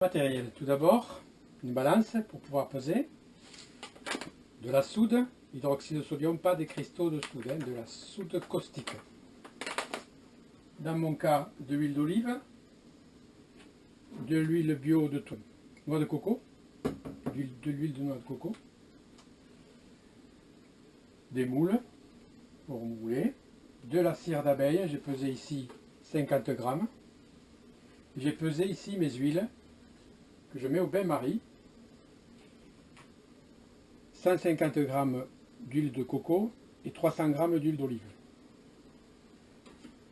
Matériel. Tout d'abord, une balance pour pouvoir peser, de la soude, hydroxyde de sodium, pas des cristaux de soude, de la soude caustique. Dans mon cas, de l'huile d'olive, de l'huile bio de noix de coco, de l'huile de noix de coco, des moules pour mouler, de la cire d'abeille, j'ai pesé ici 50 grammes, j'ai pesé ici mes huiles que je mets au bain-marie, 150 g d'huile de coco et 300 g d'huile d'olive.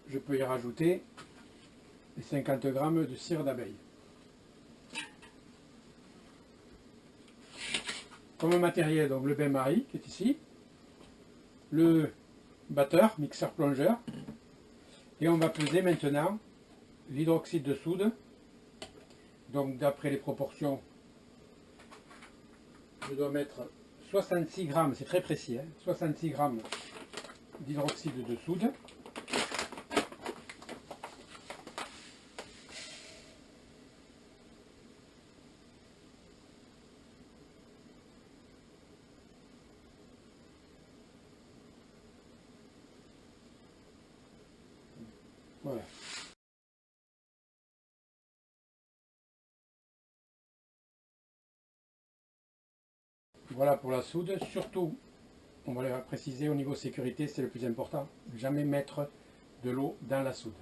Je peux y rajouter les 50 g de cire d'abeille. Comme matériel, donc le bain-marie qui est ici, le batteur, mixeur plongeur, et on va peser maintenant l'hydroxyde de soude. Donc d'après les proportions, je dois mettre 66 grammes, c'est très précis, 66 grammes d'hydroxyde de soude. Voilà. Voilà pour la soude. Surtout, on va le préciser au niveau sécurité, c'est le plus important. Jamais mettre de l'eau dans la soude.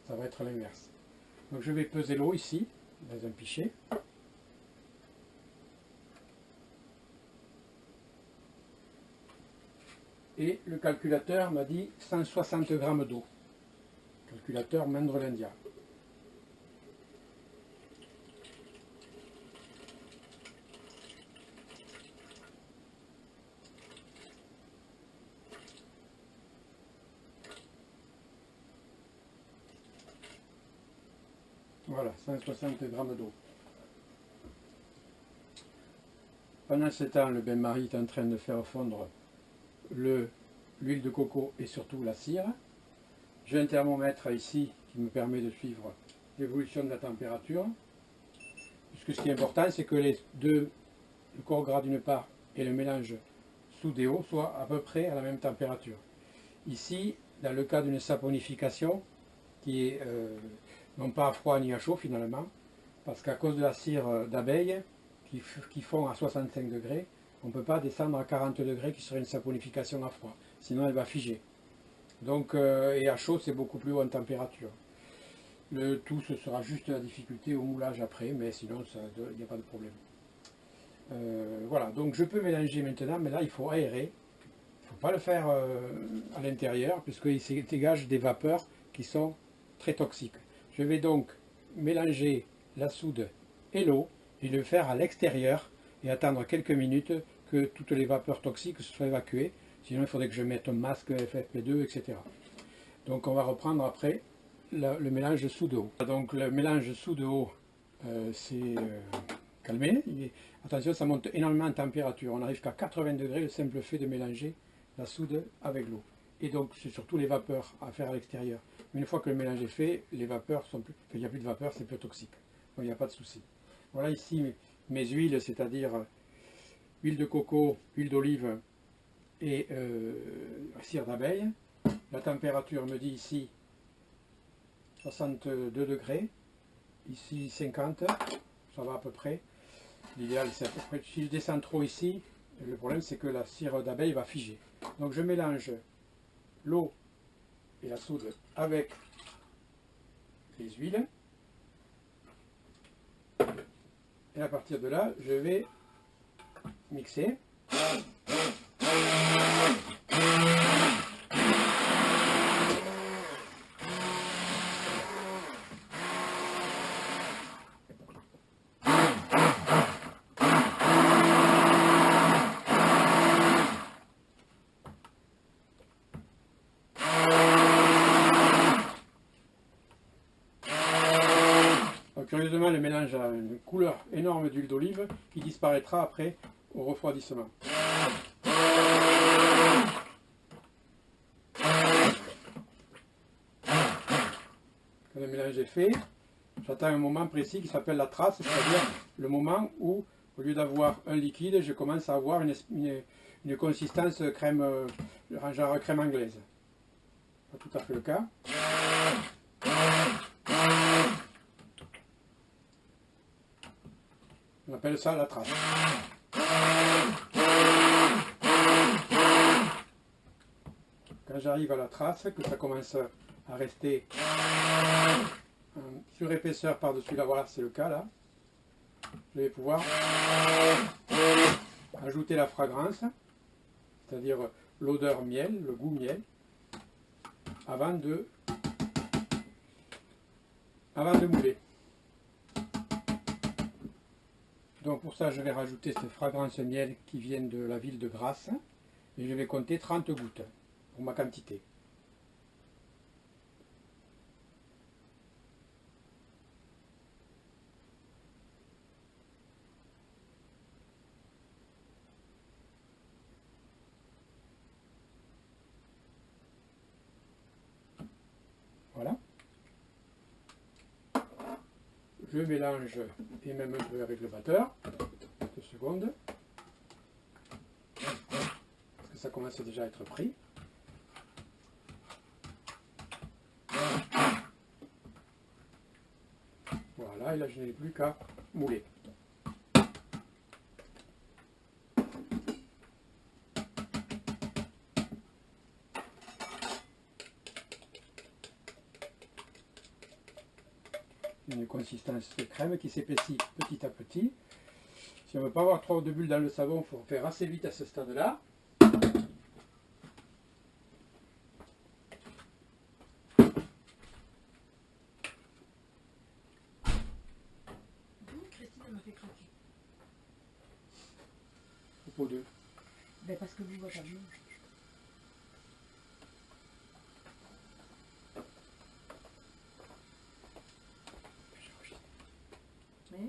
Ça va être l'inverse. Donc je vais peser l'eau ici, dans un pichet. Et le calculateur m'a dit 160 g d'eau. Calculateur Mandrelandia. Voilà, 160 g d'eau. Pendant ce temps, le bain-marie est en train de faire fondre l'huile de coco et surtout la cire. J'ai un thermomètre ici qui me permet de suivre l'évolution de la température. Puisque ce qui est important, c'est que le corps gras d'une part et le mélange soude et eau soient à peu près à la même température. Ici, dans le cas d'une saponification, qui est non pas à froid ni à chaud finalement, parce qu'à cause de la cire d'abeille qui fond à 65 degrés, on ne peut pas descendre à 40 degrés qui serait une saponification à froid, sinon elle va figer. Donc, et à chaud c'est beaucoup plus haut en température. Le tout, ce sera juste la difficulté au moulage après, mais sinon il n'y a pas de problème. Voilà, donc je peux mélanger maintenant, mais là il faut aérer. Il ne faut pas le faire à l'intérieur, puisqu'il se dégage des vapeurs qui sont très toxiques. Je vais donc mélanger la soude et l'eau et le faire à l'extérieur et attendre quelques minutes que toutes les vapeurs toxiques se soient évacuées. Sinon, il faudrait que je mette un masque FFP2, etc. Donc, on va reprendre après le mélange soude-eau. Donc, le mélange soude-eau s'est calmé. Attention, ça monte énormément en température. On n'arrive qu'à 80 degrés le simple fait de mélanger la soude avec l'eau. Et donc, c'est surtout les vapeurs à faire à l'extérieur. Mais une fois que le mélange est fait, les vapeurs sont plus... il n'y a plus de vapeur, c'est plus toxique. Donc, il n'y a pas de souci. Voilà ici mes huiles, c'est-à-dire huile de coco, huile d'olive et cire d'abeille. La température me dit ici 62 degrés, ici 50, ça va à peu près. L'idéal, c'est à peu près. Si je descends trop ici, le problème c'est que la cire d'abeille va figer. Donc je mélange l'eau et la soude avec les huiles. Et à partir de là, je vais mixer. Curieusement, le mélange a une couleur énorme d'huile d'olive qui disparaîtra après au refroidissement. Quand le mélange est fait, j'attends un moment précis qui s'appelle la trace, c'est-à-dire le moment où, au lieu d'avoir un liquide, je commence à avoir une consistance crème, genre crème anglaise. Pas tout à fait le cas. On appelle ça la trace. Quand j'arrive à la trace, que ça commence à rester sur épaisseur par-dessus la, voilà, c'est le cas là, je vais pouvoir ajouter la fragrance, c'est-à-dire l'odeur miel, le goût miel, avant de mouler. Donc pour ça, je vais rajouter cette fragrance miel qui vient de la ville de Grasse et je vais compter 30 gouttes pour ma quantité. Voilà. Je mélange et même un peu avec le batteur. 2 secondes. Parce que ça commence déjà à être pris. Voilà, et là je n'ai plus qu'à mouler. Une consistance de crème qui s'épaissit petit à petit. Si on ne veut pas avoir trop de bulles dans le savon, il faut faire assez vite à ce stade-là. Christine m'a fait craquer. Propos de. Ben parce que vous voyez pas bien. Mais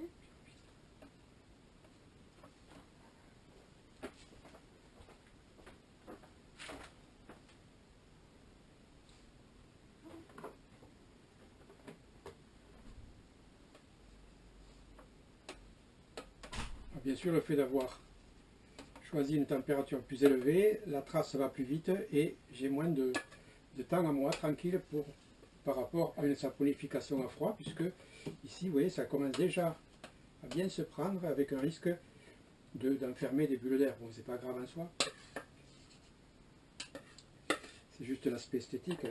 bien sûr, le fait d'avoir choisi une température plus élevée, la trace va plus vite et j'ai moins de temps à moi tranquille par rapport à une saponification à froid, puisque ici, vous voyez, ça commence déjà à bien se prendre avec un risque d'enfermer des bulles d'air. Bon, c'est pas grave en soi, c'est juste l'aspect esthétique.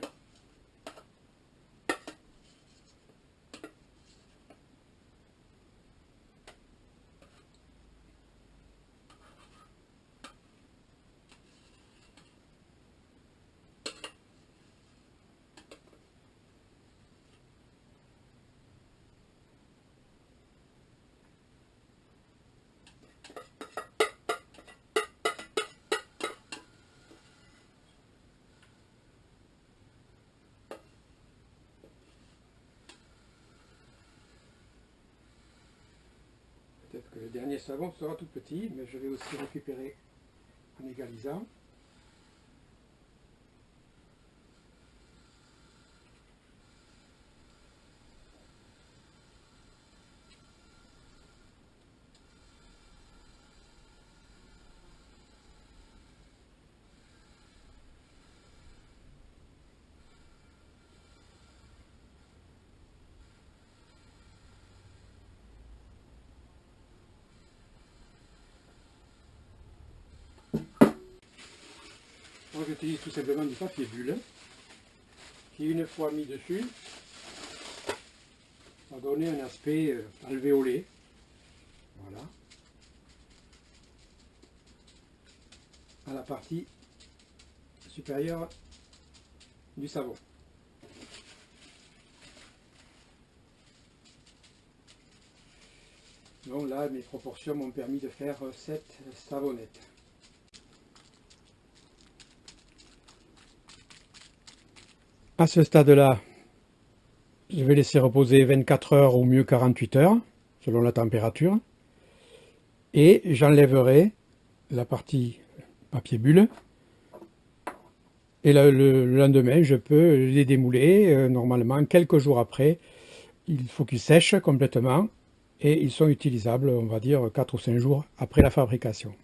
Peut-être que le dernier savon sera tout petit, mais je vais aussi récupérer en égalisant. Donc j'utilise tout simplement du papier bulle qui, une fois mis dessus, va donner un aspect alvéolé. Voilà. À la partie supérieure du savon. Donc là, mes proportions m'ont permis de faire 7 savonnettes. À ce stade-là, je vais laisser reposer 24 heures ou mieux 48 heures, selon la température. Et j'enlèverai la partie papier bulle. Et là, le lendemain, je peux les démouler. Normalement, quelques jours après, il faut qu'ils sèchent complètement et ils sont utilisables, on va dire, 4 ou 5 jours après la fabrication.